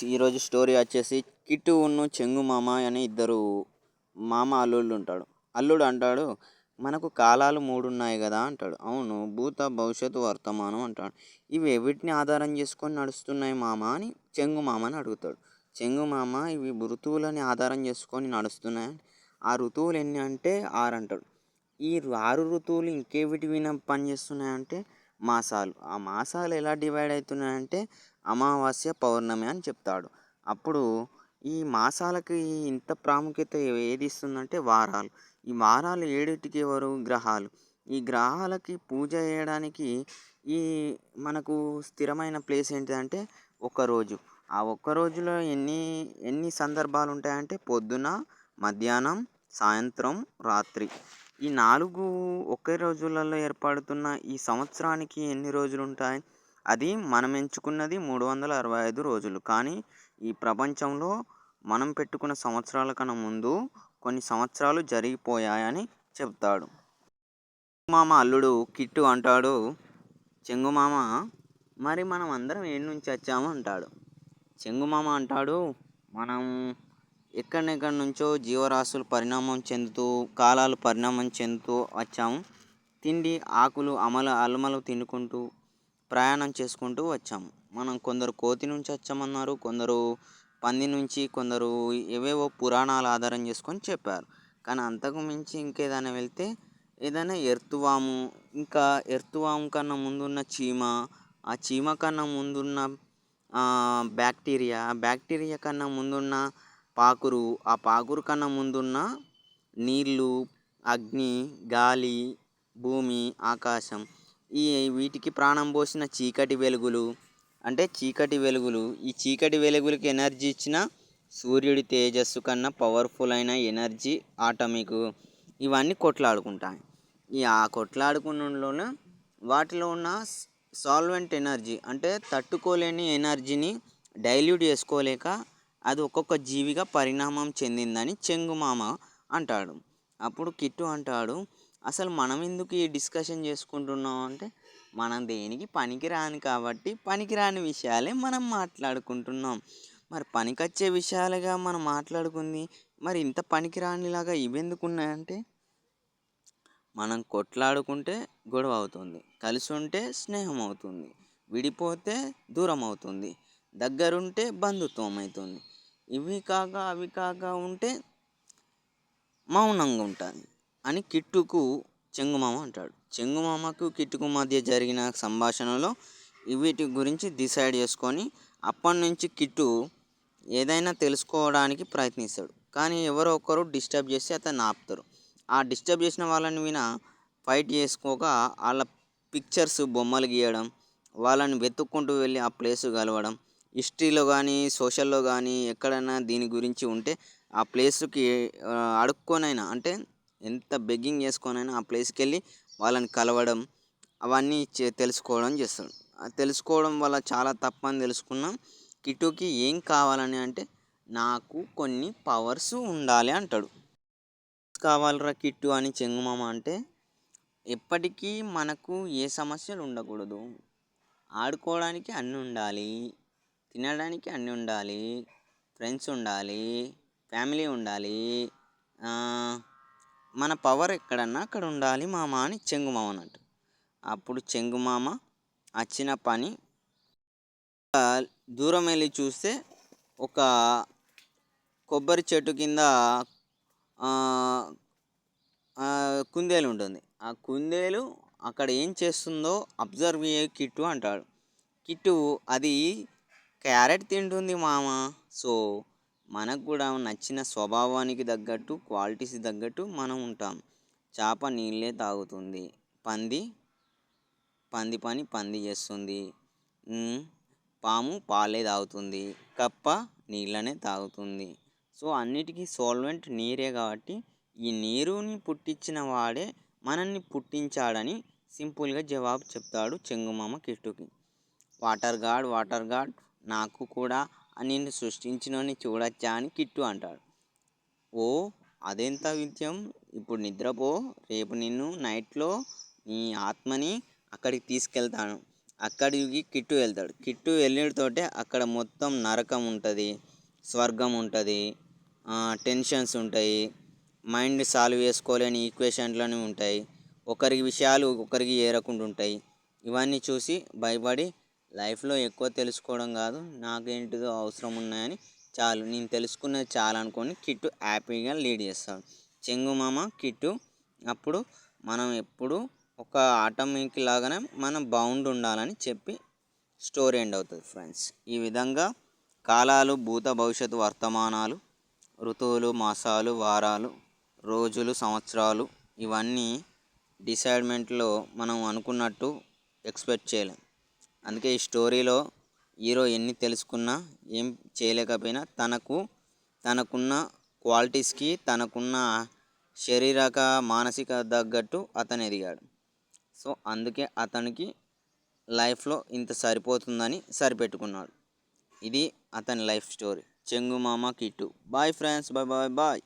ఈరోజు స్టోరీ వచ్చేసి కిట్టు ఉన్ను చెంగు మామ అని ఇద్దరు మామ అల్లుళ్ళు ఉంటాడు. అల్లుడు అంటాడు, మనకు కాలాలు మూడు ఉన్నాయి కదా అంటాడు. అవును, భూత భవిష్యత్తు వర్తమానం అంటాడు. ఇవి వీటిని ఆధారం చేసుకొని నడుస్తున్నాయి మామ అని చెంగు మామని అడుగుతాడు. చెంగు మామ ఇవి ఋతువులని ఆధారం చేసుకొని నడుస్తున్నాయి. ఆ ఋతువులు ఎన్ని అంటే ఆరు అంటాడు. ఈ 6 ఋతువులు ఇంకేవిటి విన పనిచేస్తున్నాయంటే మాసాలు. ఆ మాసాలు ఎలా డివైడ్ అవుతున్నాయంటే అమావాస్య, పౌర్ణమి అని చెప్తాడు. అప్పుడు ఈ మాసాలకి ఇంత ప్రాముఖ్యత ఏది ఇస్తుందంటే వారాలు. ఈ వారాలు ఏడిటికి ఎవరు? గ్రహాలు. ఈ గ్రహాలకి పూజ చేయడానికి ఈ మనకు స్థిరమైన ప్లేస్ ఏంటిదంటే ఒక్కరోజు. ఆ ఒక్క రోజులో ఎన్ని సందర్భాలు ఉంటాయంటే పొద్దున, మధ్యాహ్నం, సాయంత్రం, రాత్రి. ఈ 4 ఒకే రోజులలో ఏర్పడుతున్న ఈ సంవత్సరానికి ఎన్ని రోజులు ఉంటాయి? అది మనం ఎంచుకున్నది 365 రోజులు. కానీ ఈ ప్రపంచంలో మనం పెట్టుకున్న సంవత్సరాల కన్నా ముందు కొన్ని సంవత్సరాలు జరిగిపోయాయని చెప్తాడు. మామ అల్లుడు కిట్టు అంటాడు, చెంగుమామ మరి మనం అందరం ఏడు నుంచి వచ్చాము అంటాడు. చెంగుమామ అంటాడు, మనం ఎక్కడెక్కడి నుంచో జీవరాశులు పరిణామం చెందుతూ కాలాలు పరిణామం చెందుతూ వచ్చాము. తిండి ఆకులు అలమలు తినుకుంటూ ప్రయాణం చేసుకుంటూ వచ్చాము. మనం కొందరు కోతి నుంచి వచ్చామన్నారు, కొందరు పంది నుంచి, కొందరు ఏవేవో పురాణాల ఆధారం చేసుకొని చెప్పారు. కానీ అంతకు మించి ఇంకేదైనా వెళ్తే ఏదైనా ఎర్తువాము, ఇంకా ఎర్తువాము కన్నా ముందున్న చీమ, ఆ చీమ కన్నా ముందున్న బ్యాక్టీరియా కన్నా ముందున్న పాకురు, ఆ పాకురు కన్నా ముందున్న నీళ్ళు, అగ్ని, గాలి, భూమి, ఆకాశం. వీటికి ప్రాణం పోసిన చీకటి వెలుగులు. ఈ చీకటి వెలుగులకి ఎనర్జీ ఇచ్చిన సూర్యుడి తేజస్సు కన్నా పవర్ఫుల్ అయిన ఎనర్జీ ఆటమిక్. ఇవన్నీ కొట్లాడుకుంటాయి. ఆ కొట్లాడుకున్నలోనే వాటిలో ఉన్న సాల్వెంట్ ఎనర్జీ అంటే తట్టుకోలేని ఎనర్జీని డైల్యూట్ చేసుకోలేక అది ఒక్కొక్క జీవిగా పరిణామం చెందిందని చెంగుమామ అంటాడు. అప్పుడు కిట్టు అంటాడు, అసలు మనం ఎందుకు ఈ డిస్కషన్ చేసుకుంటున్నాం అంటే మనం దేనికి పనికిరాని కాబట్టి పనికిరాని విషయాలే మనం మాట్లాడుకుంటున్నాం. మరి పనికొచ్చే విషయాలుగా మనం మాట్లాడుకుంది మరి ఇంత పనికిరానిలాగా ఇవెందుకు ఉన్నాయంటే మనం కొట్లాడుకుంటే గొడవ అవుతుంది, కలిసి ఉంటే స్నేహం అవుతుంది, విడిపోతే దూరం అవుతుంది, దగ్గరుంటే బంధుత్వం అవుతుంది, అవి కాక ఉంటే మౌనంగా ఉంటుంది అని కిట్టుకు చెంగుమామ అంటాడు. చెంగుమామకు కిట్టుకు మధ్య జరిగిన సంభాషణలో వీటి గురించి డిసైడ్ చేసుకొని అప్పటి నుంచి కిట్టు ఏదైనా తెలుసుకోవడానికి ప్రయత్నిస్తాడు. కానీ ఎవరో ఒకరు డిస్టర్బ్ చేసి అతన్ని ఆపుతారు. ఆ డిస్టర్బ్ చేసిన వాళ్ళని ఫైట్ చేసుకోక వాళ్ళ పిక్చర్స్ బొమ్మలు గీయడం, వాళ్ళని వెతుక్కుంటూ వెళ్ళి ఆ ప్లేస్ కలవడం, హిస్టరీలో కానీ సోషల్లో కానీ ఎక్కడైనా దీని గురించి ఉంటే ఆ ప్లేస్కి అడుక్కొనైనా అంటే ఎంత బెగ్గింగ్ చేసుకొనైనా ఆ ప్లేస్కి వెళ్ళి వాళ్ళని కలవడం, అవన్నీ తెలుసుకోవడం చేస్తాడు. తెలుసుకోవడం వల్ల చాలా తప్పని తెలుసుకున్నాం. కిట్టుకి ఏం కావాలని అంటే నాకు కొన్ని పవర్స్ ఉండాలి అంటాడు. కావాలరా కిట్టు అని చెంగుమామ అంటే ఎప్పటికీ మనకు ఏ సమస్యలు ఉండకూడదు, ఆడుకోవడానికి అన్నీ ఉండాలి, తినడానికి అన్నీ ఉండాలి, ఫ్రెండ్స్ ఉండాలి, ఫ్యామిలీ ఉండాలి, మన పవర్ ఎక్కడన్నా అక్కడ ఉండాలి మామ అని చెంగుమామ అన్నట్టు. అప్పుడు చెంగుమామ వచ్చిన పని దూరం వెళ్ళి చూస్తే ఒక కొబ్బరి చెట్టు కింద కుందేలు ఉంటుంది. ఆ కుందేలు అక్కడ ఏం చేస్తుందో అబ్జర్వ్ చేయ కిట్టు అంటాడు. కిట్టు అది క్యారెట్ తింటుంది మామ. సో మనకు కూడా నచ్చిన స్వభావానికి తగ్గట్టు క్వాలిటీస్ తగ్గట్టు మనం ఉంటాం. చేప నీళ్ళే తాగుతుంది, పంది పని చేస్తుంది, పాము పాలే తాగుతుంది, కప్ప నీళ్ళనే తాగుతుంది. సో అన్నిటికీ సాల్వెంట్ నీరే కాబట్టి ఈ నీరుని పుట్టించిన వాడే మనల్ని పుట్టించాడని సింపుల్గా జవాబు చెప్తాడు చెంగుమామ కిట్టుకి. వాటర్ గాడ్ నాకు కూడా నిన్ను సృష్టించినోని చూడొచ్చా అని కిట్టు అంటాడు. ఓ అదెంత విద్యం, ఇప్పుడు నిద్రపో, రేపు నిన్ను నైట్లో నీ ఆత్మని అక్కడికి తీసుకెళ్తాను అక్కడికి కిట్టు వెళ్తాడు. కిట్టు వెళ్ళినతోటే అక్కడ మొత్తం నరకం ఉంటుంది, స్వర్గం ఉంటుంది, టెన్షన్స్ ఉంటాయి, మైండ్ సాల్వ్ చేసుకోలేని ఈక్వేషన్లని ఉంటాయి, ఒకరికి విషయాలు ఒకరికి ఏరకుండా ఉంటాయి. ఇవన్నీ చూసి భయపడి లైఫ్లో ఎక్కువ తెలుసుకోవడం కాదు, నాకేంటిదో అవసరం ఉన్నాయని చాలు నేను తెలుసుకున్నది చాలా అనుకొని కిట్టు హ్యాపీగా లీడ్ చేస్తాడు. చెంగుమామ కిట్టు అప్పుడు మనం ఎప్పుడు ఒక ఆటోమేటిక్ లాగానే మనం బౌండ్ ఉండాలని చెప్పి స్టోరీ ఎండ్ అవుతుంది ఫ్రెండ్స్. ఈ విధంగా కాలాలు, భూత భవిష్యత్తు వర్తమానాలు, ఋతువులు, మాసాలు, వారాలు, రోజులు, సంవత్సరాలు ఇవన్నీ డిసైడ్మెంట్లో మనం అనుకున్నట్టు ఎక్స్పెక్ట్ చేయలేం. అందుకే ఈ స్టోరీలో హీరో ఎన్ని తెలుసుకున్నా ఏం చేయలేకపోయినా తనకున్న క్వాలిటీస్కి, తనకున్న శారీరక మానసిక తగ్గట్టు అతను ఎదిగాడు. సో అందుకే అతనికి లైఫ్లో ఇంత సరిపోతుందని సరిపెట్టుకున్నాడు. ఇది అతని లైఫ్ స్టోరీ చెంగుమామ Kittu. Boy friends, boy boy bye.